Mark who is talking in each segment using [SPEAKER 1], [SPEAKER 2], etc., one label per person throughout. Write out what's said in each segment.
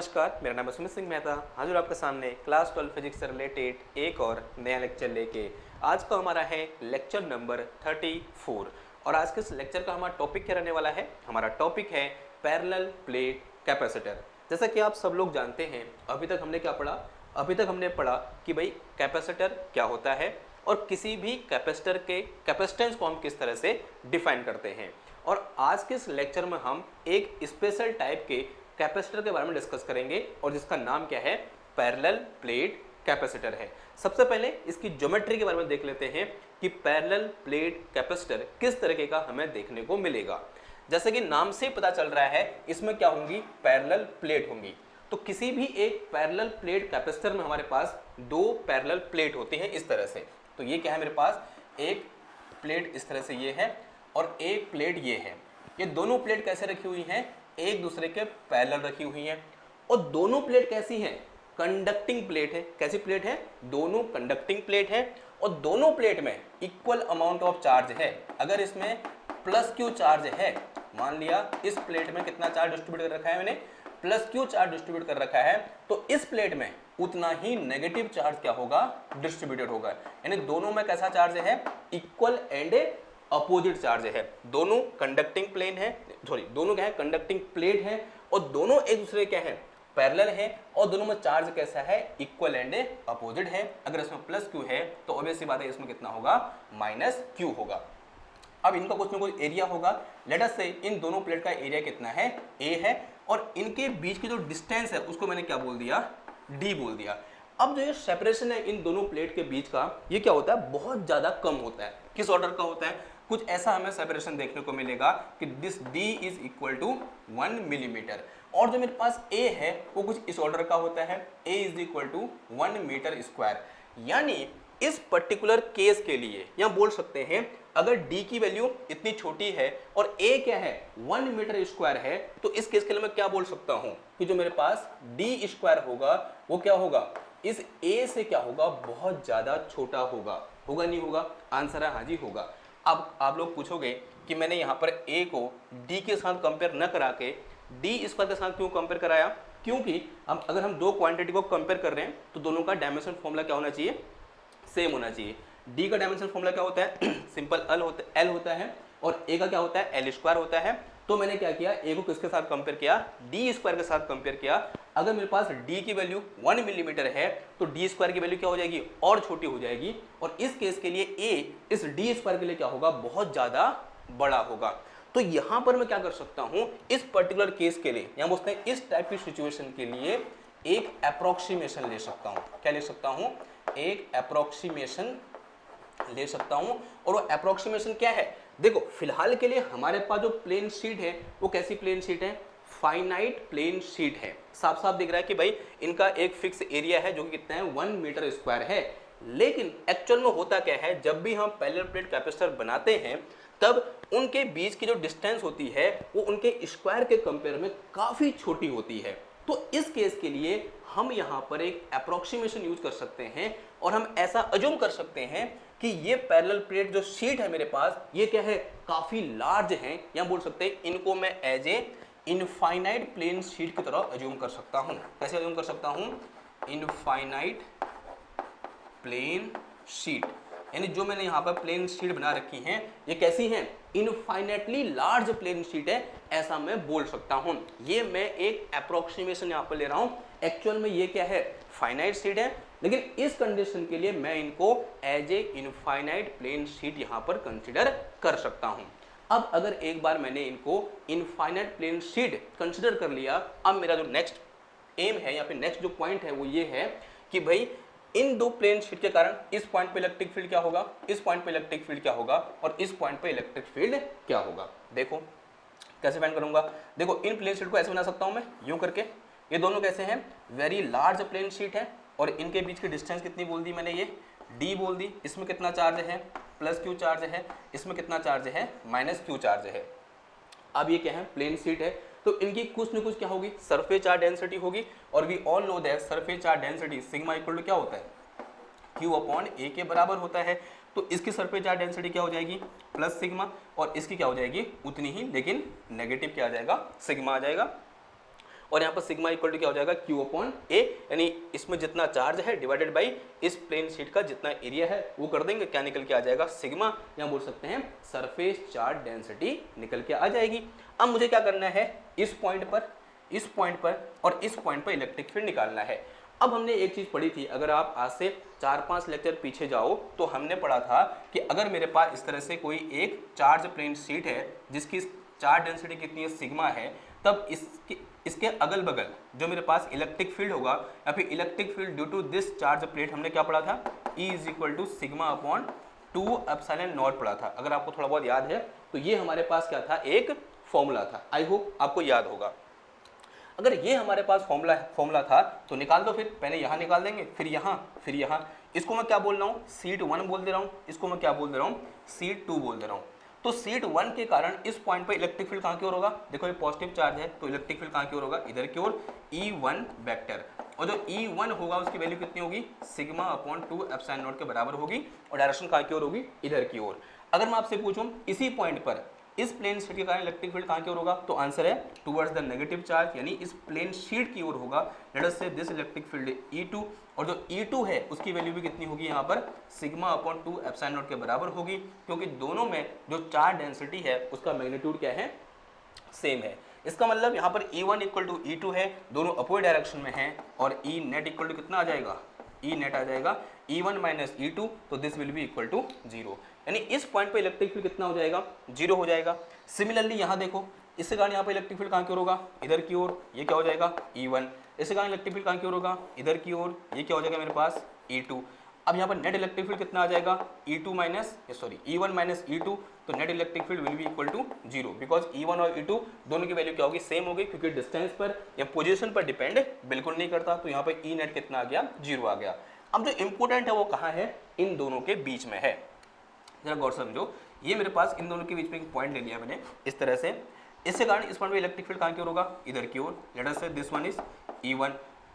[SPEAKER 1] नमस्कार, मेरा नाम है सुमित सिंह मेहता। हाजिर आपके सामने क्लास 12 फिजिक्स से रिलेटेड एक और नया लेक्चर लेके। आज का हमारा है लेक्चर नंबर 34 और आज के इस लेक्चर का हमारा टॉपिक क्या रहने वाला है। हमारा टॉपिक है पैरेलल प्लेट कैपेसिटर। जैसा कि आप सब लोग जानते हैं, अभी तक हमने क्या पढ़ा, अभी तक हमने पढ़ा कि भाई कैपेसिटर क्या होता है और किसी भी कैपेसिटर के कैपेसिटेंस को हम किस तरह से डिफाइन करते हैं। और आज के इस लेक्चर में हम एक स्पेशल टाइप के कैपेसिटर के बारे में डिस्कस करेंगे और जिसका नाम क्या है, पैरेलल प्लेट कैपेसिटर है। सबसे पहले इसकी ज्योमेट्री के बारे में देख लेते हैं कि पैरेलल प्लेट कैपेसिटर किस तरीके का हमें देखने को मिलेगा। जैसे कि नाम से पता चल रहा है, इसमें क्या होंगी, पैरेलल प्लेट होंगी। तो किसी भी एक पैरेलल प्लेट कैपेसिटर में हमारे पास दो पैरेलल प्लेट होती हैं इस तरह से। तो ये क्या है, मेरे पास एक प्लेट इस तरह से ये है और एक प्लेट ये है। ये दोनों प्लेट कैसे रखी हुई हैं, एक दूसरे के पैरेलल रखी हुई हैं और दोनों प्लेट कैसी हैं, कंडक्टिंग प्लेट है। कैसी प्लेट है, दोनों कंडक्टिंग प्लेट है और दोनों प्लेट में इक्वल अमाउंट ऑफ चार्ज है। अगर इसमें प्लस क्यू चार्ज है, मान लिया इस प्लेट में कितना चार्ज डिस्ट्रीब्यूट कर रखा है, मैंने प्लस क्यू चार्ज डिस्ट्रीब्यूट कर रखा है, तो इस प्लेट में उतना ही नेगेटिव चार्ज क्या होगा, डिस्ट्रीब्यूटेड होगा। यानी दोनों में कैसा चार्ज है, इक्वल एंड अपोजिट चार्ज है। दोनों कंडक्टिंग प्लेन है, दोनों क्या है, कंडक्टिंग प्लेट है और दोनों एक दूसरे क्या है, पैरेलल है और दोनों में चार्ज कैसा है, इक्वल एंड अपोजिट है। अगर इसमें प्लस क्यू है तो ऑब्वियस सी बात है इसमें कितना होगा, माइनस क्यू होगा। अब इनका कुछ ना कुछ एरिया होगा। लेट अस से इन दोनों प्लेट का एरिया कितना है, ए है और इनके बीच की जो डिस्टेंस है उसको मैंने क्या बोल दिया, डी बोल दिया। अब जो ये सेपरेशन है इन दोनों प्लेट के बीच का, ये क्या होता है, बहुत ज्यादा कम होता है। किस ऑर्डर का होता है, कुछ ऐसा हमें सेपरेशन देखने को मिलेगा कि this d is equal to 1 millimetre. और जो मेरे पास a है वो कुछ इस ऑर्डर का होता है, a is equal to 1 metre square. यानी इस पर्टिकुलर केस के लिए यहाँ बोल सकते हैं, अगर d की वैल्यू इतनी छोटी है और a क्या है, 1 मीटर स्क्वायर है, तो इस केस के लिए मैं क्या बोल सकता हूँ कि जो मेरे पास d स्क्वायर होगा वो क्या होगा, इस a से क्या होगा, बहुत ज्यादा छोटा होगा। होगा नहीं होगा, आंसर है हाँ जी होगा। अब आप लोग पूछोगे कि मैंने यहाँ पर a को d के साथ कंपेयर न करा के d स्क्वायर के साथ क्यों कंपेयर कराया, क्योंकि अब अगर हम दो क्वांटिटी को कंपेयर कर रहे हैं तो दोनों का डायमेंशन फॉर्मूला क्या होना चाहिए, सेम होना चाहिए। d का डायमेंशन फॉर्मूला क्या होता है, सिंपल एल होता है और a का क्या होता है, एल स्क्वायर होता है। तो मैंने क्या किया, a को किसके साथ कंपेयर किया, डी स्क्वायर के साथ कंपेयर किया। अगर मेरे पास d की वैल्यू 1 मिलीमीटर है तो d स्क्वायर की वैल्यू क्या हो जाएगी, और छोटी हो जाएगी। और इस केस के लिए a इस d स्क्वायर के लिए क्या होगा, बहुत ज्यादा बड़ा होगा। तो यहां पर मैं क्या कर सकता हूं, इस पर्टिकुलर केस के लिए, यहां बोलते हैं इस टाइप की सिचुएशन के लिए एक अप्रोक्सीमेशन ले सकता हूं। क्या ले सकता हूं, एक अप्रोक्सीमेशन ले सकता हूं। और वो अप्रोक्सीमेशन क्या है, देखो फिलहाल के लिए हमारे पास जो प्लेन शीट है वो कैसी प्लेन शीट है, फाइनाइट प्लेन शीट है। साफ साफ दिख रहा है कि भाई इनका एक फिक्स एरिया है जो कि कितना है, 1 मीटर स्क्वायर है। लेकिन एक्चुअल में होता क्या है, जब भी हम पैरेलल प्लेट कैपेसिटर बनाते हैं तब उनके बीच की जो डिस्टेंस होती है वो उनके स्क्वायर के कंपेयर में काफी छोटी होती है। तो इस केस के लिए हम यहाँ पर एक अप्रोक्सीमेशन यूज कर सकते हैं और हम ऐसा अज्यूम कर सकते हैं कि ये पैरेलल प्लेट जो शीट है मेरे पास, ये क्या है, काफी लार्ज है। या बोल सकते हैं इनको मैं as a infinite plane sheet की तरह अज्यूम कर सकता हूं। कैसे अज्यूम कर सकता हूं, इनफाइनाइट प्लेन शीट। यानी जो मैंने यहाँ पर प्लेन शीट बना रखी हैं ये कैसी हैं, इनफाइनाइटली लार्ज प्लेन शीट है, ऐसा मैं बोल सकता हूँ। ये मैं एक अप्रोक्सीमेशन यहाँ पर ले रहा हूँ। एक्चुअल में ये क्या है, फाइनाइट शीट है, लेकिन इस कंडीशन के लिए मैं इनको as a infinite plane sheet यहाँ पर कंसिडर कर सकता हूँ। अब अगर एक बार मैंने इनको इनफाइनाइट प्लेन शीट कंसिडर कर लिया, अब मेरा जो नेक्स्ट एम है या फिर नेक्स्ट जो पॉइंट है वो ये है कि भाई इन दो प्लेन शीट के कारण इस पॉइंट पे इलेक्ट्रिक फील्ड क्या होगा, इस पॉइंट पे इलेक्ट्रिक फील्ड क्या होगा और इस पॉइंट पे इलेक्ट्रिक फील्ड क्या होगा। देखो कैसे फाइंड करूंगा, देखो इन प्लेन शीट को ऐसे बना सकता हूं मैं, यूं करके। ये दोनों कैसे हैं, वेरी लार्ज प्लेन शीट है और इनके बीच की डिस्टेंस कितनी बोल दी मैंने, ये d बोल दी। इसमें कितना चार्ज है, प्लस क्यू चार्ज है। इसमें कितना चार्ज है, माइनस क्यू चार्ज है। अब ये क्या है, प्लेन शीट है, तो इनकी कुछ न कुछ क्या होगी, सरफेस चार्ज डेंसिटी होगी। और we all know that surface charge density sigma equal to क्या होता है, q अपॉन a के बराबर होता है। तो इसकी सरफेस चार्ज डेंसिटी क्या हो जाएगी, प्लस सिग्मा, और इसकी क्या हो जाएगी, उतनी ही, लेकिन नेगेटिव क्या आ जाएगा, सिग्मा आ जाएगा। और यहाँ पर सिग्मा इक्वल टू क्या हो जाएगा, Q अपॉन A, यानी इसमें जितना चार्ज है डिवाइडेड बाई इस प्लेन शीट का जितना एरिया है वो कर देंगे, क्या निकल के आ जाएगा, सिग्मा, या बोल सकते हैं सरफेस चार्ज डेंसिटी निकल के आ जाएगी। अब मुझे क्या करना है, इस पॉइंट पर और इस पॉइंट पर इलेक्ट्रिक फील्ड निकालना है। अब हमने एक चीज पढ़ी थी, अगर आप आज से 4-5 लेक्चर पीछे जाओ तो हमने पढ़ा था कि अगर मेरे पास इस तरह से कोई एक चार्ज प्लेन शीट है जिसकी चार्ज डेंसिटी कितनी है, सिग्मा है, तब इसके अगल बगल जो मेरे पास इलेक्ट्रिक फील्ड होगा या फिर electric field due to this charge plate, हमने क्या पढ़ा था, E is equal to sigma upon 2 epsilon naught पढ़ा था। अगर आपको थोड़ा बहुत याद है तो ये हमारे पास क्या था, एक फॉर्मूला था, आई होप आपको याद होगा। अगर ये हमारे पास फॉर्मूला था तो निकाल दो, फिर पहले यहाँ निकाल देंगे, फिर यहाँ। इसको मैं क्या बोल रहा हूँ, सीट 1 बोल दे रहा हूँ, इसको मैं क्या बोल दे रहा हूँ, सीट 2 बोल दे रहा हूँ। तो सीट 1 के कारण इस पॉइंट पर इलेक्ट्रिक फील्ड कहाँ की ओर होगा, देखो ये पॉजिटिव चार्ज है तो इलेक्ट्रिक फील्ड कहाँ की ओर होगा, इधर की ओर, E1 वेक्टर, और जो E1 होगा उसकी वैल्यू कितनी होगी, सिग्मा अपॉन 2 एप्सिलॉन नॉट के बराबर होगी, और डायरेक्शन कहाँ की ओर होगी, इधर की ओर। अगर मैं आपसे पूछूं इसी पॉइंट पर इस प्लेन शीट के कारण इलेक्ट्रिक फील्ड कहाँ की ओर होगा, तो आंसर है टुवर्ड्स द नेगेटिव चार्ज, यानी इस प्लेन शीट की ओर होगा। Late us say this electric field E2, और जो E2 है उसकी वैल्यू भी कितनी होगी यहाँ पर, सिग्मा अपॉन 2 एप्सिलॉन नॉट के बराबर होगी, क्योंकि दोनों में जो चार्ज डेंसिटी है उसका मैग्नीट्यूड क्या है, सेम है। इसका मतलब यहाँ पर E1 इक्वल टू E2 है, दोनों अपोजिट डायरेक्शन में हैं, और E नेट इक्वल टू कितना आ जाएगा, E नेट आ जाएगा E1 माइनस E2, तो this will be equal to 0, यानी इस पॉइंट पे इलेक्ट्रिक फील्ड कितना हो जाएगा, 0 हो जाएगा। सिमिलरली यहाँ देखो, इसके कारण यहाँ पे इलेक्ट्रिक फील्ड कहाँ की ओर होगा, इधर की ओर, ये क्या हो जाएगा E1, इसके कारण इलेक्ट्रिक फील्ड कहाँ की ओर होगा, इधर की ओर, ये क्या हो जाएगा मेरे पास E2। अब यहाँ पर नेट इलेक्ट्रिक फील्ड कितना आ जाएगा, E1 माइनस E2, तो net electric field will be equal to 0, because E1 और E2 दोनों की वैल्यू क्या होगी, सेम होगी, क्योंकि डिस्टेंस पर या पोजीशन पर डिपेंड बिल्कुल नहीं करता। तो यहाँ पर E नेट कितना आ गया, 0 आ गया। अब जो इंपॉर्टेंट है वो कहाँ है, इन दोनों के बीच में है, जरा गौर समझो। ये मेरे पास इन दोनों के बीच में एक पॉइंट ले लिया मैंने इस तरह से, इसके कारण इस पॉइंट पे इलेक्ट्रिक फील्ड कहाँ की ओर होगा, इधर की ओर, late us say this one is E1,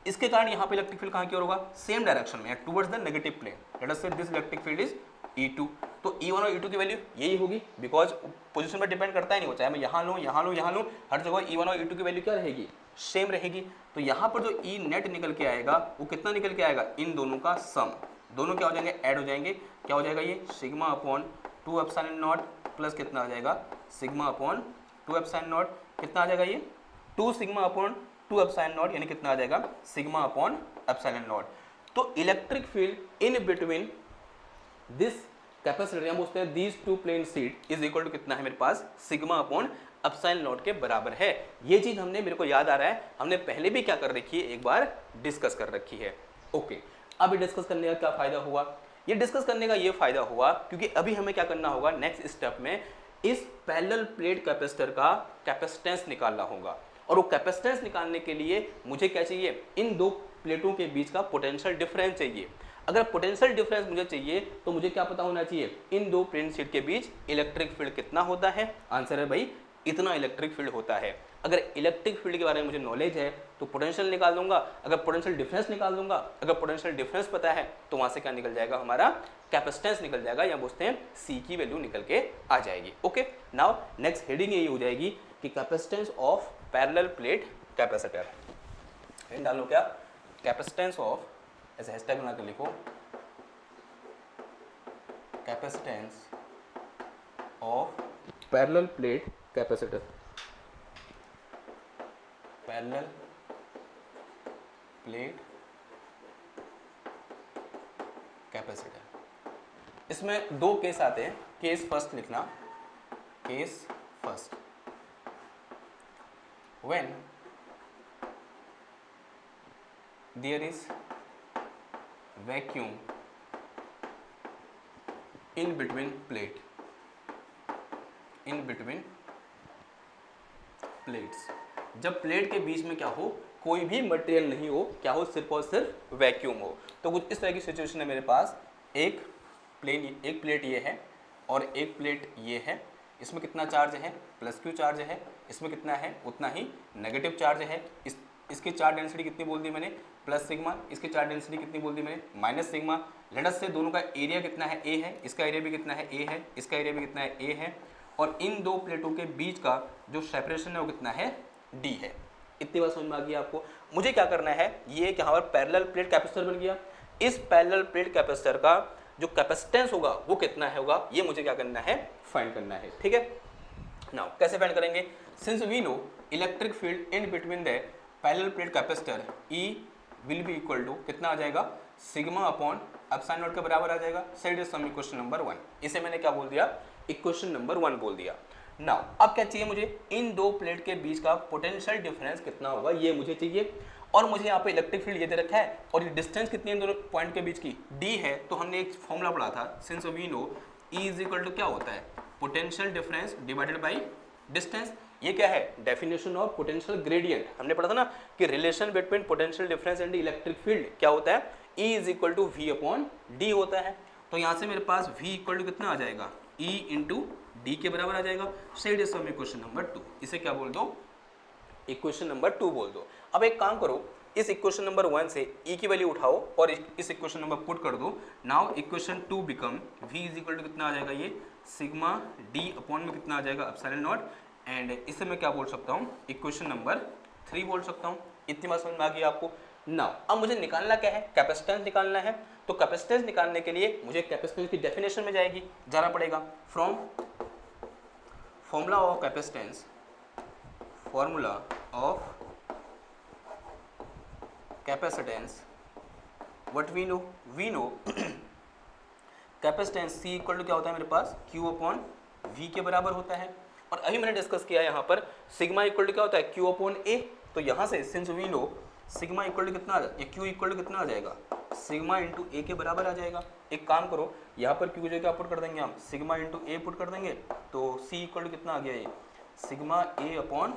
[SPEAKER 1] इसके कारण यहाँ पे इलेक्ट्रिक फील्ड कहाँ की ओर होगा, सेम डायरेक्शन में, towards the negative plane, let us say this electric field is E2, तो E1 और E2 की वैल्यू यही होगी, बिकॉज पोजीशन पर डिपेंड करता ही नहीं, चाहे मैं यहाँ लूँ, हर जगह E1 और E2 की वैल्यू क्या रहेगी, सेम रहेगी। तो यहाँ पर जो E नेट निकल के आएगा वो कितना निकल के आएगा, इन दोनों का सम, दोनों क्या हो जाएंगे, ऐड हो जाएंगे, क्या हो जाएगा, ये sigma upon 2 epsilon not plus कितना आ जाएगा, सिग्मा अपॉन 2 एप्सिलॉन नॉट, कितना आ जाएगा ये 2 सिग्मा अपॉन 2 एप्सिलॉन नॉट, यानी कितना आ जाएगा, सिग्मा अपॉन एप्सिलॉन नॉट। तो electric field in between this capacitor, हम बोलते हैं these two plane sheet is equal to कितना है मेरे पास, सिग्मा अपॉन एप्सिलॉन नॉट के बराबर है। ये चीज हमने, मेरे को याद आ रहा है, हमने पहले भी क्या कर रखी है, एक बार डिस्कस कर रखी है। ओके, अब डिस्कस करने का क्या फायदा हुआ, ये डिस्कस करने का ये फायदा हुआ क्योंकि अभी हमें क्या करना होगा, नेक्स्ट स्टेप में इस पैरेलल प्लेट कैपेसिटर का कैपेसिटेंस निकालना होगा, और वो कैपेसिटेंस निकालने के लिए मुझे क्या चाहिए, इन दो प्लेटों के बीच का पोटेंशियल डिफरेंस चाहिए। अगर पोटेंशियल डिफरेंस मुझे चाहिए तो मुझे क्या पता होना चाहिए, इन दो प्लेन शीट के बीच इलेक्ट्रिक फील्ड कितना होता है, आंसर है भाई इतना इलेक्ट्रिक फील्ड होता है। अगर इलेक्ट्रिक फील्ड के बारे में मुझे नॉलेज है तो पोटेंशियल निकाल दूंगा, अगर पोटेंशियल डिफरेंस निकाल दूंगा, अगर पोटेंशियल डिफरेंस पता है तो वहां से क्या निकल जाएगा, हमारा कैपेसिटेंस निकल जाएगा, या बोलते हैं सी की वैल्यू निकल के आ जाएगी। ओके, नाउ नेक्स्ट हेडिंग यही हो जाएगी कि capacitance of parallel plate capacitor. डालो क्या, कैपेसिटेंस ऑफ, ऐसे हैशटैग बना के लिखो, capacitance of parallel plate capacitor, parallel plate capacitor. इसमें दो केस आते हैं, केस फर्स्ट लिखना, case first, when there is vacuum in between plate, in between plates, जब प्लेट के बीच में क्या हो, कोई भी मटेरियल नहीं हो, क्या हो, सिर्फ और सिर्फ वैक्यूम हो। तो कुछ इस तरह की सिचुएशन है मेरे पास, एक प्लेट ये है और एक प्लेट ये है, इसमें कितना चार्ज है, प्लस क्यू चार्ज है, इसमें कितना है, उतना ही नेगेटिव चार्ज है। इसकी चार्ज डेंसिटी कितनी बोल दी मैंने, प्लस सिग्मा, इसकी चार्ज डेंसिटी कितनी बोल दी मैंने, माइनस सिग्मा। लेट अस से दोनों का एरिया कितना है, ए है, इसका एरिया भी कितना है, ए है, इसका एरिया भी कितना है, ए है, और इन दो प्लेटों के बीच का जो सेपरेशन है वो कितना है, डी है। इतनी बात समझ में आ गई आपको। मुझे क्या करना है, ये यहाँ पर पैरेलल प्लेट कैपेसिटर बन गया, इस पैरेलल प्लेट कैपेसिटर का जो कैपेसिटेंस होगा वो कितना है होगा, ये मुझे क्या करना है, फाइंड करना है। ठीक है, नाउ कैसे फाइंड करेंगे, since we know electric field in between the parallel plate capacitor E will be equal to कितना आ जाएगा, सिग्मा अपॉन एप्सिलॉन नॉट के बराबर आ जाएगा। Set is some equation number 1, इसे मैंने क्या बोल दिया, इक्वेशन नंबर 1 बोल दिया। नाउ अब क्या चाहिए मुझे, इन दो प्लेट के बीच का पोटेंशियल डिफरेंस कितना होगा ये मुझे चाहिए, और मुझे यहाँ पे इलेक्ट्रिक फील्ड ये दे रखा है, और ये डिस्टेंस कितनी है इन दोनों पॉइंट के बीच की, d है। तो हमने एक फॉर्मूला पढ़ा था, since we know E is equal to क्या होता है, potential difference divided by distance. ये क्या है, डेफिनेशन ऑफ पोटेंशियल ग्रेडियंट। हमने पढ़ा था ना कि relation between potential difference and electric field क्या होता है, E is equal to V upon D होता है। तो यहाँ से मेरे पास v इक्वल टू कितना आ जाएगा, E इंटू डी के बराबर आ जाएगा। Set is some equation number 2, इसे क्या बोल दो, इक्वेशन नंबर 2 बोल दो। अब एक काम करो, इस इक्वेशन नंबर 1 से E की वैल्यू उठाओ और इस इक्वेशन नंबर पुट कर दो। Now equation 2 become v is equal to कितना आ जाएगा, ये सिग्मा d अपॉन में कितना आ जाएगा, एप्सिलॉन नॉट, एंड इसे मैं क्या बोल सकता हूँ, इक्वेशन नंबर 3 बोल सकता हूँ। इतनी बात समझ में आ गई आपको। नाउ अब मुझे निकालना क्या है, कैपेसिटेंस निकालना है। तो कैपेसिटेंस निकालने के लिए मुझे कैपेसिटेंस की डेफिनेशन में जाना पड़ेगा। From formula of capacitance, formula of capacitance, what we know capacitance C equal to क्या होता है मेरे पास, Q अपॉन V के बराबर होता है। और अभी मैंने डिस्कस किया यहाँ पर सिग्मा इक्वल टू क्या होता है, Q अपॉन A। तो यहाँ से since we know sigma equal to कितना, ये Q इक्वल टू कितना आ जाएगा, सिग्मा इंटू A के बराबर आ जाएगा। एक काम करो, यहाँ पर Q जो क्या पुट कर देंगे हम, सिग्मा इंटू A पुट कर देंगे, तो C इक्वल टू कितना आ गया, ये सिग्मा A अपॉन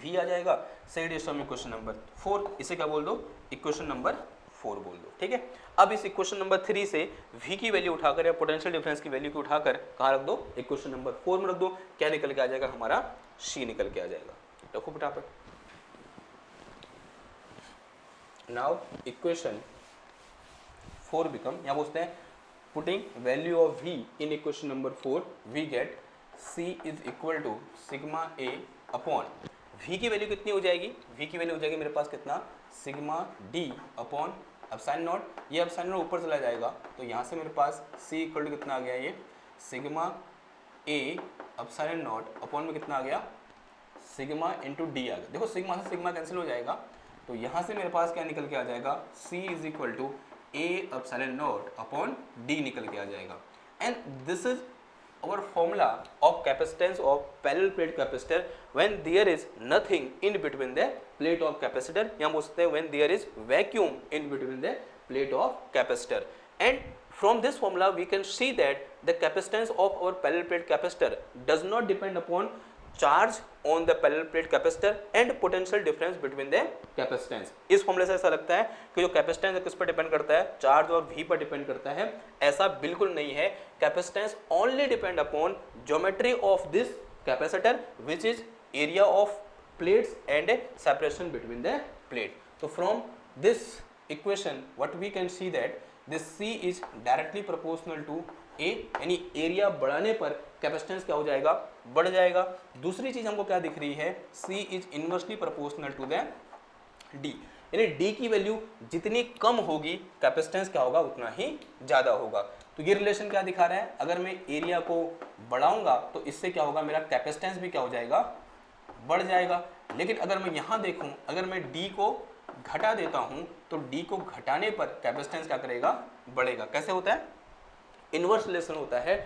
[SPEAKER 1] V आ जाएगा। Set is some equation number 4, इसे क्या बोल दो, इक्वेशन नंबर 4 बोल दो। ठीक है, अब इस इक्वेशन नंबर 3 से V की वैल्यू उठाकर या पोटेंशियल डिफरेंस की वैल्यू को उठाकर कहाँ रख दो, इक्वेशन नंबर 4 में रख दो। क्या निकल के आ जाएगा हमारा, C निकल के आ जाएगा। रखो फटाफट। नाउ इक्वेशन 4 बिकम, यहाँ पूछते हैं putting value of V in equation number 4 we get C is equal to sigma A upon V की वैल्यू कितनी हो जाएगी, V की वैल्यू हो जाएगी मेरे पास कितना, sigma D upon epsilon not. ये एप्सिलॉन नॉट ऊपर चला जाएगा, तो यहाँ से मेरे पास C इक्वल टू कितना आ गया, ये sigma A epsilon not upon में कितना आ गया, सिग्मा इंटू डी आ गया। देखो सिग्मा से सिग्मा कैंसिल हो जाएगा, तो यहाँ से मेरे पास क्या निकल के आ जाएगा, C is equal to A epsilon not upon D निकल के आ जाएगा। And this is our formula of capacitance of parallel plate capacitor when there is nothing in between the plate of capacitor, या बोल सकते हैं when there is vacuum in between the plate of capacitor। and from this formula we can see that the capacitance of our parallel plate capacitor does not depend upon charge on the parallel plate capacitor and potential difference between the capacitance। इस फॉर्मूले से ऐसा लगता है कि जो capacitance है किस पर डिपेंड करता है, चार्ज और V पर डिपेंड करता है। ऐसा बिल्कुल नहीं है, capacitance only depend upon geometry of this capacitor which is area of plates and separation between the plate. तो from this equation what we can see that this C is directly proportional to A, यानी area बढ़ाने पर capacitance क्या हो जाएगा, बढ़ जाएगा। दूसरी चीज हमको क्या दिख रही है, C is inversely proportional to the D, यानी D की वैल्यू जितनी कम होगी कैपेसिटेंस क्या होगा उतना ही ज़्यादा होगा। तो ये रिलेशन क्या दिखा रहा है, अगर मैं एरिया को बढ़ाऊंगा तो इससे क्या होगा, मेरा कैपेसिटेंस भी क्या हो जाएगा, बढ़ जाएगा। लेकिन अगर मैं यहाँ देखूँ, अगर मैं D को घटा देता हूँ तो D को घटाने पर कैपेसिटेंस क्या करेगा, बढ़ेगा। कैसे होता है, इनवर्स रिलेशन होता है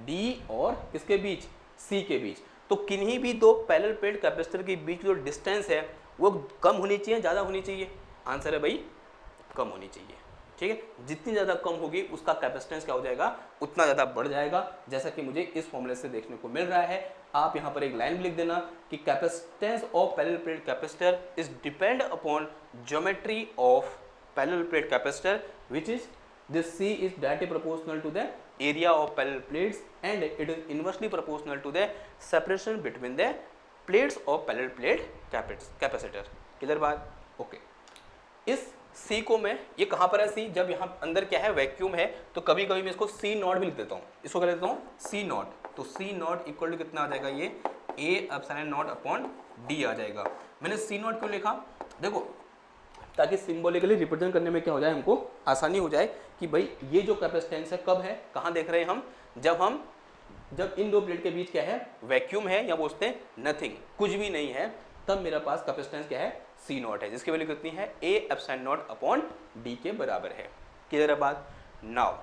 [SPEAKER 1] D और किसके बीच, C के बीच। तो किन्हीं भी दो पैरेलल प्लेट कैपेसिटर के बीच जो डिस्टेंस है वो कम होनी चाहिए, ज़्यादा होनी चाहिए, आंसर है भाई कम होनी चाहिए। ठीक है, जितनी ज़्यादा कम होगी उसका कैपेसिटेंस क्या हो जाएगा, उतना ज़्यादा बढ़ जाएगा, जैसा कि मुझे इस फॉर्मूले से देखने को मिल रहा है। आप यहाँ पर एक लाइन भी लिख देना कि capacitance of parallel plate capacitor is depend upon geometry of parallel plate capacitor which is this C is directly proportional to the area of parallel plates and it is inversely proportional to the separation between the plates of parallel plate capacitor। Clear बात, okay. इस C को मैं, ये कहाँ पर है C, जब यहाँ अंदर क्या है, वैक्यूम है, तो कभी कभी मैं इसको C नॉट भी लिख देता हूँ, इसको क्या लिख देता हूँ, C नॉट। तो C नॉट इक्वल टू कितना आ जाएगा, ये A epsilon not upon D आ जाएगा। मैंने सी नॉट क्यों लिखा, देखो ताकि सिंबॉलिकली रिप्रेजेंट करने में क्या हो जाए, हमको आसानी हो जाए कि भाई ये जो कैपेसिटेंस है कब है, कहाँ देख रहे हैं हम, जब इन दो प्लेट के बीच क्या है, वैक्यूम है, या बोलते हैं नथिंग, कुछ भी नहीं है, तब मेरा पास कैपेसिटेंस क्या है, सी नॉट है, जिसकी वैल्यू कितनी है, A epsilon not upon D के बराबर है। क्लियर है बात। नाउ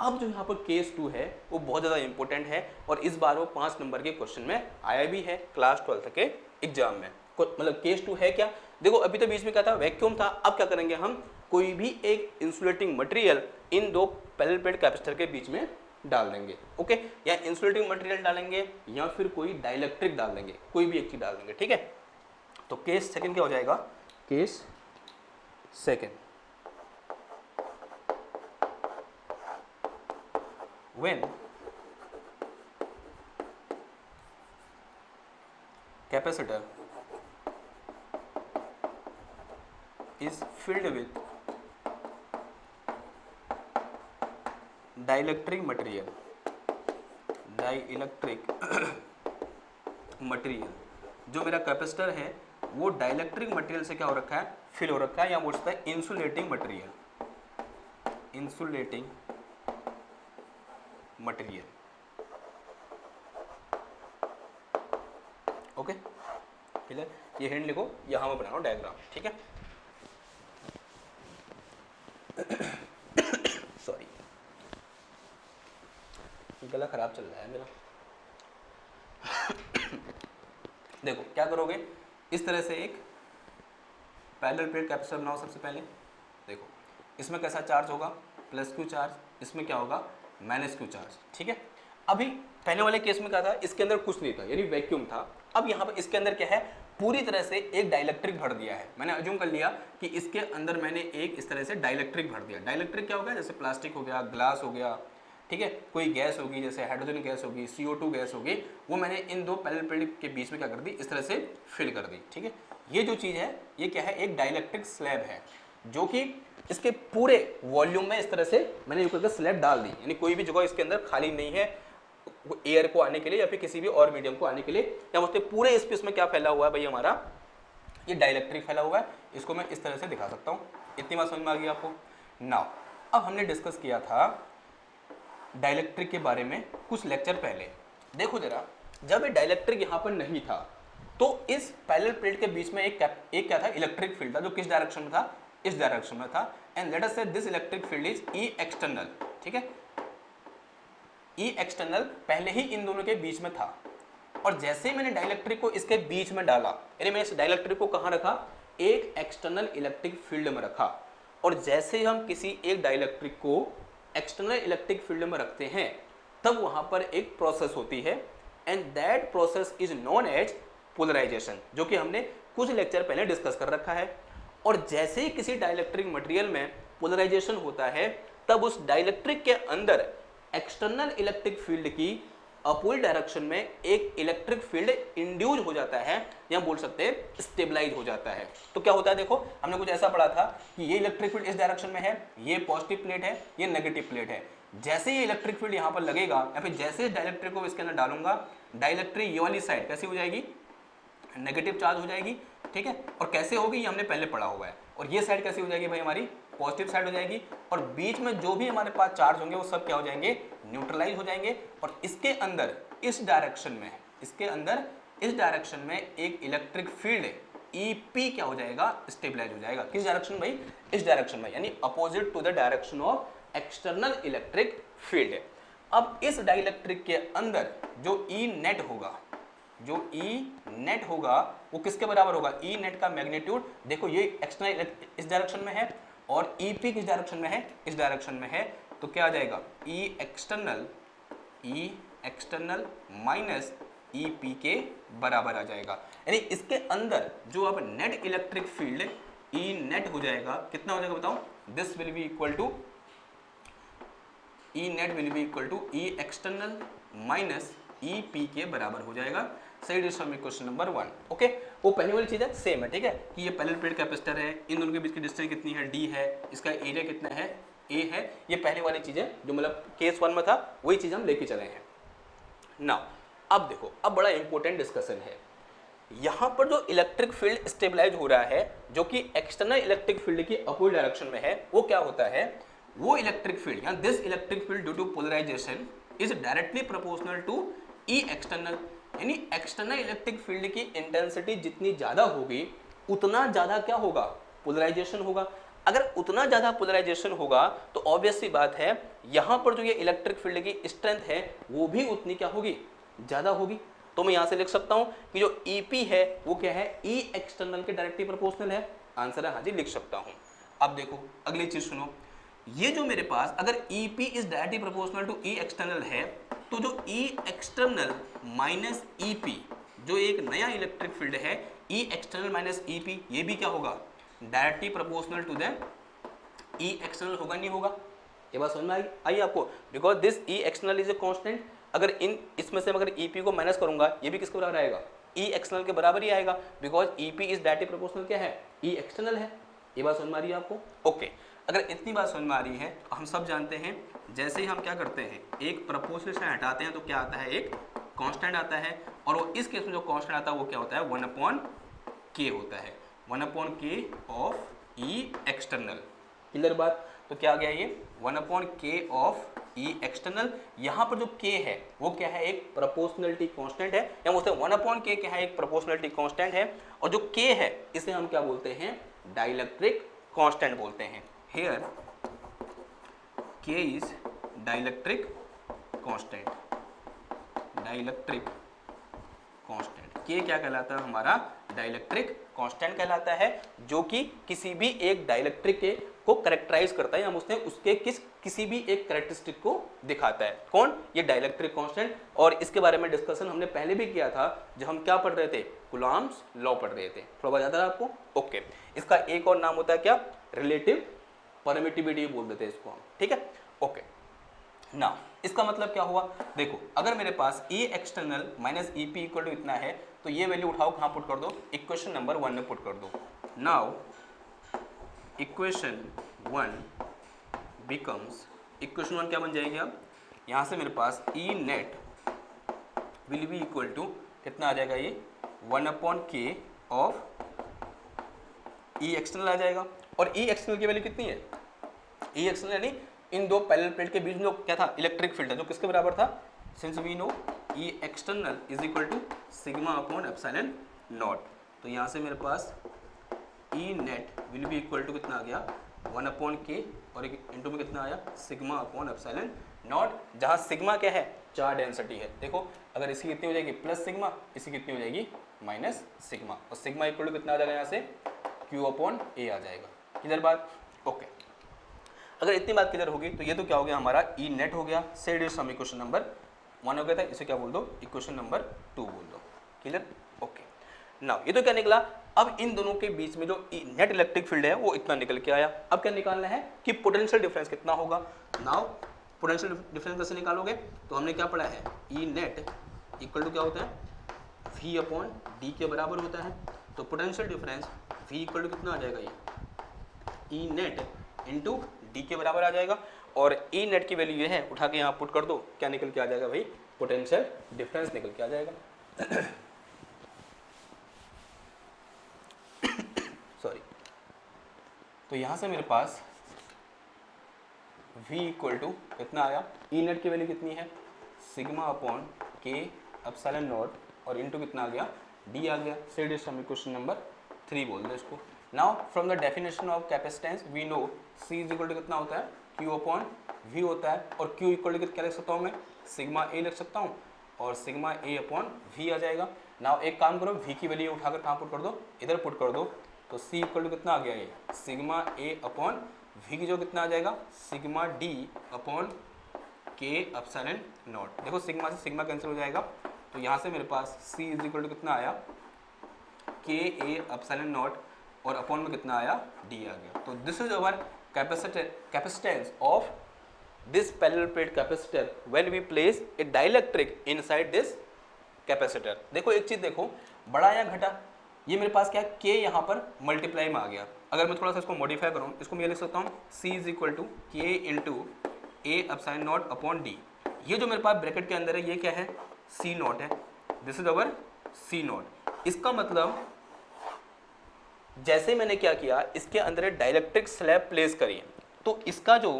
[SPEAKER 1] अब जो यहाँ पर केस 2 है वो बहुत ज़्यादा इंपॉर्टेंट है, और इस बार वो 5 नंबर के क्वेश्चन में आया भी है क्लास 12 के एग्जाम में। मतलब केस 2 है क्या, देखो अभी तो बीच में क्या था, वैक्यूम था, अब क्या करेंगे हम, कोई भी एक इंसुलेटिंग मटेरियल इन दो पैरेलल प्लेट कैपेसिटर के बीच में डाल देंगे, ओके, या इंसुलेटिंग मटेरियल डालेंगे या फिर कोई डाइलेक्ट्रिक डाल देंगे, कोई भी एक चीज डाल देंगे, ठीक है। तो केस सेकंड क्या हो जाएगा, case second, when capacitor is filled with dielectric material, जो मेरा कैपेसिटर है वो डाइलेक्ट्रिक मटेरियल से क्या हो रखा है, फिल हो रखा है, या बोल सकता है इंसुलेटिंग मटेरियल, ओके क्लियर। ये हिंट लिखो, यहां मैं बना रहा हूं डायग्राम, ठीक है। सॉरी, गला खराब चल रहा है मेरा। देखो क्या करोगे, इस तरह से एक पैरेलल प्लेट कैपेसिटर बनाओ। सबसे पहले देखो इसमें कैसा चार्ज होगा, प्लस क्यू चार्ज, इसमें क्या होगा, माइनस क्यू चार्ज, ठीक है। अभी पहले वाले केस में क्या था, इसके अंदर कुछ नहीं था, यानी वैक्यूम था। अब यहाँ पर इसके अंदर क्या है, पूरी तरह से एक डाइलेक्ट्रिक भर दिया है। मैंने अज्यूम कर लिया कि इसके अंदर मैंने एक इस तरह से डाइलेक्ट्रिक भर दिया। डाइलेक्ट्रिक क्या हो गया, जैसे प्लास्टिक हो गया, ग्लास हो गया, ठीक है, कोई गैस होगी, जैसे हाइड्रोजन गैस होगी, CO2 गैस होगी, वो मैंने इन दो पैरेलल प्लेट के बीच में क्या कर दी, इस तरह से फिल कर दी, ठीक है। ये जो चीज़ है ये क्या है, एक डाइलेक्ट्रिक स्लैब है, जो कि इसके पूरे वॉल्यूम में इस तरह से मैंने यूं करके स्लैब डाल दी, यानी कोई भी जगह इसके अंदर खाली नहीं है एयर को आने के लिए या फिर किसी भी और मीडियम को आने के लिए। या मतलब पूरे स्पेस में क्या फैला हुआ है भाई, हमारा ये डाइलेक्ट्रिक फैला हुआ है। इसको मैं इस तरह से दिखा सकता हूँ। इतनी बात समझ में आ गई आपको। नाउ अब हमने डिस्कस किया था डाइलेक्ट्रिक के बारे में कुछ लेक्चर पहले। देखो जरा, जब ये डाइलेक्ट्रिक यहाँ पर नहीं था तो इस पैरेलल प्लेट के बीच में एक क्या था, इलेक्ट्रिक फील्ड था, जो किस डायरेक्शन में था, इस डायरेक्शन में था। And let us say this electric field is E external, ठीक है। ई एक्सटर्नल पहले ही इन दोनों के बीच में था, और जैसे ही मैंने डाइलेक्ट्रिक को इसके बीच में डाला, यानी मैंने इस डाइलेक्ट्रिक को कहाँ रखा, एक एक्सटर्नल इलेक्ट्रिक फील्ड में रखा। और जैसे ही हम किसी एक डाइलेक्ट्रिक को एक्सटर्नल इलेक्ट्रिक फील्ड में रखते हैं तब वहां पर एक प्रोसेस होती है, and that process is known as polarisation, जो कि हमने कुछ लेक्चर पहले डिस्कस कर रखा है। और जैसे ही किसी डाइलेक्ट्रिक मटेरियल में पोलराइजेशन होता है तब उस डाइलेक्ट्रिक के अंदर एक्सटर्नल इलेक्ट्रिक फील्ड की अपोजिट डायरेक्शन में एक इलेक्ट्रिक फील्ड इंड्यूस हो जाता है, या बोल सकते हैं स्टेबलाइज हो जाता है। तो क्या होता है, देखो हमने कुछ ऐसा पढ़ा था कि ये इलेक्ट्रिक फील्ड इस डायरेक्शन में है, ये पॉजिटिव प्लेट है, ये नेगेटिव प्लेट है। जैसे ये इलेक्ट्रिक फील्ड यहाँ पर लगेगा, या फिर जैसे डाइलेक्ट्रिक को इसके अंदर डालूंगा, डाइलेक्ट्रिक ये वाली साइड कैसी हो जाएगी, नेगेटिव चार्ज हो जाएगी, ठीक है। और कैसे होगी ये हमने पहले पढ़ा हुआ है। और ये साइड कैसी हो जाएगी भाई, हमारी पॉजिटिव साइड हो जाएगी। और बीच में जो भी हमारे पास चार्ज होंगे वो सब क्या हो जाएंगे, न्यूट्रलाइज हो जाएंगे। और इसके अंदर इस डायरेक्शन में, इसके अंदर इस डायरेक्शन में एक इलेक्ट्रिक फील्ड EP क्या हो जाएगा, स्टेबलाइज हो जाएगा। किस डायरेक्शन भाई, इस डायरेक्शन में, यानी opposite to the direction of external electric field. अब इस डाइलेक्ट्रिक के अंदर जो E नेट होगा, जो E नेट होगा वो किसके बराबर होगा, E नेट का मैग्नीट्यूड, देखो ये एक्सटर्नल इस डायरेक्शन में है और EP किस डायरेक्शन में है, इस डायरेक्शन में है। तो क्या आ जाएगा, E एक्सटर्नल माइनस EP के बराबर आ जाएगा। यानी इसके अंदर जो अब net electric field E net हो जाएगा, कितना हो जाएगा बताओ, this will be equal to E net will be equal to E external minus EP के बराबर हो जाएगा। सही डिस्कशन में क्वेश्चन नंबर 1, ओके। वो पहले वाली चीज है, सेम है, ठीक है, कि ये पैरेलल प्लेट कैपेसिटर है, इन दोनों के बीच की डिस्टेंस कितनी है, D है, इसका एरिया कितना है, A है। ये पहले वाली चीज है जो मतलब केस 1 में था, वही चीज हम लेके चले हैं। नाउ अब देखो, अब बड़ा इंपॉर्टेंट डिस्कशन है यहाँ पर जो इलेक्ट्रिक फील्ड स्टेबलाइज हो रहा है जो कि एक्सटर्नल इलेक्ट्रिक फील्ड की अपोजिट डायरेक्शन में है, वो क्या होता है, वो इलेक्ट्रिक फील्ड या this electric field due to polarisation is directly proportional to E external, यानी एक्सटर्नल इलेक्ट्रिक फील्ड की इंटेंसिटी जितनी ज्यादा होगी उतना ज्यादा क्या होगा, पोलराइजेशन होगा। अगर उतना ज्यादा पोलराइजेशन होगा तो ऑब्वियस सी बात है यहां पर जो ये इलेक्ट्रिक फील्ड की स्ट्रेंथ है वो भी उतनी क्या होगी, ज्यादा होगी। तो मैं यहां से लिख सकता हूं कि जो EP है वो क्या है, ई एक्सटर्नल के डायरेक्टली प्रोपोर्शनल है। आंसर है हाँ जी, लिख सकता हूं। अब देखो अगली चीज सुनो, ये जो मेरे पास अगर EP is directly proportional to E external है तो जो ई एक्सटर्नल माइनस EP जो एक नया इलेक्ट्रिक फील्ड है, ई एक्सटर्नल माइनस EP, ये भी क्या होगा, directly proportional to the E external होगा, नहीं होगा। ये बात समझ में आई आपको, because this E external is a constant. अगर इसमें से अगर EP को माइनस करूंगा ये भी किसके बराबर आएगा, ई एक्सटर्नल के बराबर ही आएगा, because EP is directly proportional क्या है, ई एक्सटर्नल है। ये बात समझ में आ रही है आपको, ओके। अगर इतनी बात समझ में आ रही है तो हम सब जानते हैं जैसे ही हम क्या करते हैं एक प्रोपोर्शनल से हटाते हैं तो क्या आता है, एक कांस्टेंट आता है, और वो इस केस में जो कांस्टेंट आता है वो क्या होता है, 1/k होता है, 1/k of E external. Clear बात, तो क्या आ गया ये 1/k ऑफ ई एक्सटर्नल। यहाँ पर जो k है वो क्या है, एक प्रोपोर्शनलिटी कांस्टेंट है, या बोलते हैं 1/k क्या है, एक प्रोपोर्शनलिटी कांस्टेंट है, और जो k है इसे हम क्या बोलते हैं, डाइलेक्ट्रिक कांस्टेंट बोलते हैं। Here k is dielectric constant, dielectric constant k क्या कहलाता है, हमारा डाइलेक्ट्रिक कांस्टेंट कहलाता है, जो कि किसी भी एक डाइलेक्ट्रिक के को कैरेक्टराइज करता है, या उसने उसके किसी भी एक कैरेक्टरिस्टिक को दिखाता है। कौन, ये डाइलेक्ट्रिक कांस्टेंट। और इसके बारे में डिस्कशन हमने पहले भी किया था जब हम क्या पढ़ रहे थे, कूलॉम्स लॉ पढ़ रहे थे, थोड़ा बहुत याद है आपको, ओके। इसका एक और नाम होता है क्या, रिलेटिव परमिटिविटी बोल देते हैं इसको हम, ठीक है, ओके। ना इसका मतलब क्या हुआ, देखो अगर मेरे पास E external minus EP equal to इतना है तो ये वैल्यू उठाओ, कहाँ पुट कर दो, इक्वेशन नंबर 1 में पुट कर दो। नाउ इक्वेशन 1 बिकम्स, इक्वेशन 1 क्या बन जाएगी, अब यहाँ से मेरे पास E net will be equal to कितना आ जाएगा, ये 1/k ऑफ E एक्सटर्नल आ जाएगा। और E एक्सटर्नल की वैल्यू कितनी है, E एक्सटर्नल यानी इन दो पैरेलल प्लेट के बीच में जो क्या था, इलेक्ट्रिक फील्ड है, जो किसके बराबर था, since we know E external is equal to sigma upon epsilon not. तो यहाँ से मेरे पास E net will be equal to कितना आ गया, 1/k, और इंटू में कितना आया, सिग्मा अपॉन एप्सिलॉन नॉट, जहाँ सिग्मा क्या है, चार्ज डेंसिटी है। देखो अगर इसकी कितनी हो जाएगी, प्लस सिग्मा, इसकी कितनी हो जाएगी, माइनस सिग्मा, और सिग्मा इक्वल टू कितना आ जाएगा, यहाँ से Q/A आ जाएगा। क्लियर बात, ओके। अगर इतनी बात क्लियर होगी तो ये तो क्या हो गया, हमारा E नेट हो गया, said is some equation number 1 हो गया था, इसे क्या बोल दो, इक्वेशन नंबर 2 बोल दो। Clear, okay. नाउ ये तो क्या निकला, अब इन दोनों के बीच में जो नेट इलेक्ट्रिक फील्ड है वो इतना निकल के आया। अब क्या निकालना है कि पोटेंशियल डिफरेंस कितना होगा। नाउ पोटेंशियल डिफरेंस कैसे निकालोगे, तो हमने क्या पढ़ा है, E नेट इक्वल टू क्या होता है, V/d के बराबर होता है। तो potential difference V equal to कितना आ जाएगा, ये E नेट इंटू डी के बराबर आ जाएगा, और E नेट की वैल्यू ये है, उठा के यहाँ पुट कर दो, क्या निकल के आ जाएगा भाई, पोटेंशियल डिफरेंस निकल के आ जाएगा। सॉरी, तो यहाँ से मेरे पास V इक्वल टू कितना आया, E नेट की वैल्यू कितनी है, sigma upon k epsilon nought, और इंटू कितना आ गया, D आ गया। Said is some equation number 3 बोल दो इसको। Now from the definition of capacitance we know C is equal to कितना होता है, Q/V होता है, और Q इक्वल टू क्या लिख सकता हूँ मैं, सिग्मा A लिख सकता हूँ, और सिग्मा A/V आ जाएगा। नाउ एक काम करो, V की वैल्यू उठाकर कहाँ पुट कर दो, इधर पुट कर दो, तो C इक्वल टू कितना आ गया, ये सिग्मा A/V की जो कितना आ जाएगा, सिग्मा D/K एप्सिलॉन नॉट। देखो सिग्मा से सिग्मा कैंसिल हो जाएगा, तो यहाँ से मेरे पास C इज इक्वल टू कितना आया, K A एप्सिलॉन नॉट, और अपॉन में कितना आया, D आ गया। तो this is our capacitance of this parallel plate capacitor when we place a dielectric inside this capacitor. देखो एक चीज देखो, बड़ा या घटा, ये मेरे पास क्या है, K यहाँ पर मल्टीप्लाई में आ गया। अगर मैं थोड़ा सा इसको मॉडिफाई करूँ, इसको मैं लिख सकता हूँ C is equal to K into A epsilon not upon D। ये जो मेरे पास ब्रैकेट के अंदर है ये क्या है, C नॉट है, this is our C not. इसका मतलब जैसे मैंने क्या किया, इसके अंदर एक डाइलेक्ट्रिक स्लैब प्लेस करी, तो इसका जो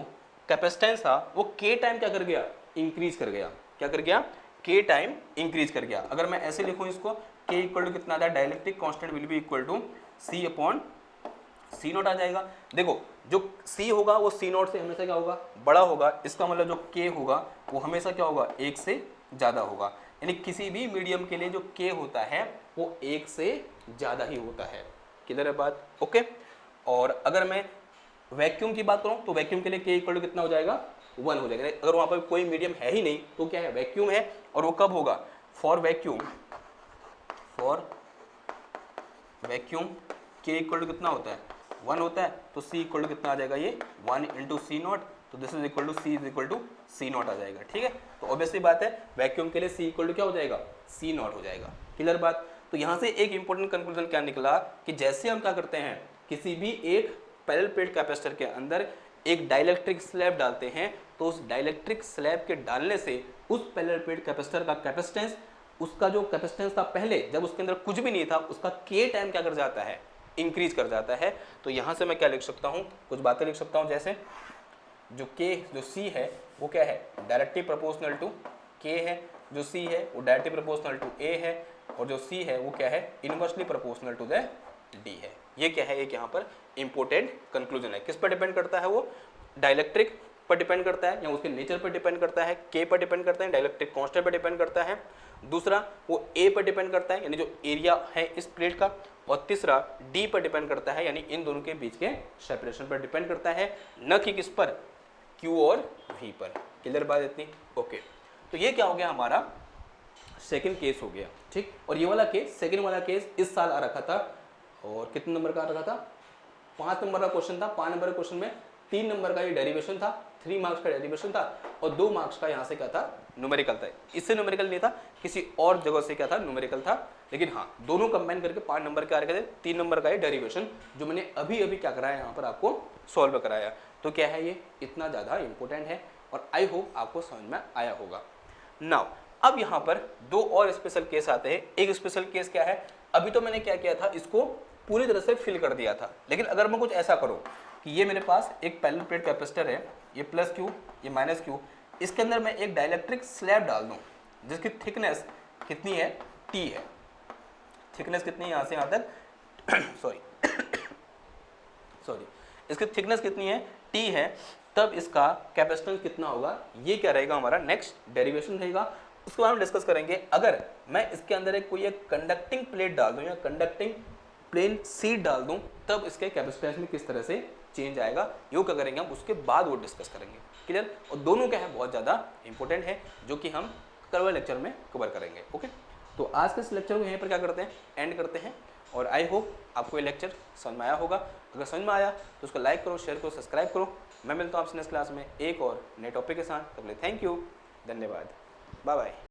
[SPEAKER 1] कैपेसिटेंस था वो के टाइम क्या कर गया, इंक्रीज कर गया। क्या कर गया, के टाइम इंक्रीज कर गया। अगर मैं ऐसे लिखूं इसको, के इक्वल टू कितना था, dielectric constant will be equal to C upon C naught आ जाएगा। देखो जो सी होगा वो सी नोट से हमेशा क्या होगा, बड़ा होगा। इसका मतलब जो के होगा वो हमेशा क्या होगा, एक से ज़्यादा होगा। यानी किसी भी मीडियम के लिए जो के होता है वो एक से ज़्यादा ही होता है। किधर है बात, ओके। और अगर मैं वैक्यूम की बात करूं तो वैक्यूम के लिए के इक्वल टू कितना हो जाएगा, 1 हो जाएगा। अगर वहाँ पर कोई मीडियम है ही नहीं तो क्या है, वैक्यूम है। और वो कब होगा, फॉर वैक्यूम के इक्वल टू कितना होता है, 1 होता है। तो सी इक्वल टू कितना आ जाएगा, ये 1 इंटू सी नॉट। तो this is equal to C is equal to C naught आ जाएगा। ठीक है, तो ऑब्वियसली बात है वैक्यूम के लिए सी इक्वल टू क्या हो जाएगा, सी नॉट हो जाएगा। क्लियर बात। तो यहाँ से एक इंपॉर्टेंट कंक्लूजन क्या निकला कि जैसे हम क्या करते हैं, किसी भी एक पैरेलल प्लेट कैपेसिटर के अंदर एक डाइलेक्ट्रिक स्लैब डालते हैं, तो उस डाइलेक्ट्रिक स्लैब के डालने से उस पैरेलल प्लेट कैपेसिटर का कैपेसिटेंस, उसका जो कैपेसिटेंस था पहले जब उसके अंदर कुछ भी नहीं था, उसका के टाइम क्या कर जाता है, इंक्रीज कर जाता है। तो यहाँ से मैं क्या लिख सकता हूँ, कुछ बातें लिख सकता हूँ, जैसे जो के जो सी है वो क्या है, डायरेक्टली प्रोपोर्शनल टू के है। जो सी है वो डायरेक्टली प्रोपोर्शनल टू ए है, और जो सी है वो क्या है, inversely proportional to the D है। ये क्या है, एक यहाँ पर इंपॉर्टेंट कंक्लूजन है। किस पर डिपेंड करता है वो, डाइलेक्ट्रिक पर डिपेंड करता है, या उसके नेचर पर डिपेंड करता है, के पर डिपेंड करता है, डाइलेक्ट्रिक कांस्टेंट पर डिपेंड करता है। दूसरा वो ए पर डिपेंड करता है, यानी जो एरिया है इस प्लेट का। और तीसरा डी पर डिपेंड करता है, यानी इन दोनों के बीच के सेपरेशन पर डिपेंड करता है, न कि किस पर, क्यू और वी पर। क्लियर बात इतनी, ओके। तो ये क्या हो गया, हमारा सेकंड केस हो गया। ठीक, और ये वाला केस, सेकंड वाला केस इस साल आ रखा था, और कितने नंबर का आ रखा था, 5 नंबर का क्वेश्चन था। 5 नंबर के क्वेश्चन में 3 नंबर का ये डेरिवेशन था, 3 मार्क्स का डेरिवेशन था, और 2 मार्क्स का यहाँ से क्या था, न्यूमेरिकल था। इससे न्यूमेरिकल नहीं था, किसी और जगह से क्या था, न्यूमेरिकल था। लेकिन हाँ, दोनों कंबाइन करके 5 नंबर के आ रखे थे, 3 नंबर का ये डेरिवेशन जो मैंने अभी अभी क्या कराया, यहाँ पर आपको सॉल्व कराया। तो क्या है, ये इतना ज़्यादा इंपॉर्टेंट है, और आई होप आपको समझ में आया होगा। नाउ अब यहाँ पर 2 और स्पेशल केस आते हैं। एक स्पेशल केस क्या है, अभी तो मैंने क्या किया था, इसको पूरी तरह से फिल कर दिया था। लेकिन अगर मैं कुछ ऐसा करूँ कि ये मेरे पास एक पैरेलल प्लेट कैपेसिटर है, ये प्लस क्यू, ये माइनस क्यू, इसके अंदर मैं एक डाइलेक्ट्रिक स्लैब डाल दूँ जिसकी थिकनेस कितनी है, टी है। थिकनेस कितनी है, यहाँ से यहाँ तक सॉरी इसकी थिकनेस कितनी है, टी है। तब इसका कैपेसिटेंस कितना होगा, ये क्या रहेगा, हमारा नेक्स्ट डेरिवेशन रहेगा। उसके बारे में डिस्कस करेंगे। अगर मैं इसके अंदर कोई एक कंडक्टिंग प्लेट डाल दूं या कंडक्टिंग प्लेन शीट डाल दूं, तब इसके कैपेसिटेंस में किस तरह से चेंज आएगा, यो क्या करेंगे हम, उसके बाद वो डिस्कस करेंगे। क्लियर। और दोनों क्या है, बहुत ज़्यादा इंपॉर्टेंट है, जो कि हम कल वाले लेक्चर में कवर करेंगे। ओके, तो आज के इस लेक्चर को यहीं पर क्या करते हैं, एंड करते हैं। और आई होप आपको ये लेक्चर समझ में आया होगा। अगर समझ में आया तो उसको लाइक करो, शेयर करो, सब्सक्राइब करो। मैं मिलता हूँ आपसे नेक्स्ट क्लास में एक और नए टॉपिक के साथ। तब तक थैंक यू, धन्यवाद, बाय बाय।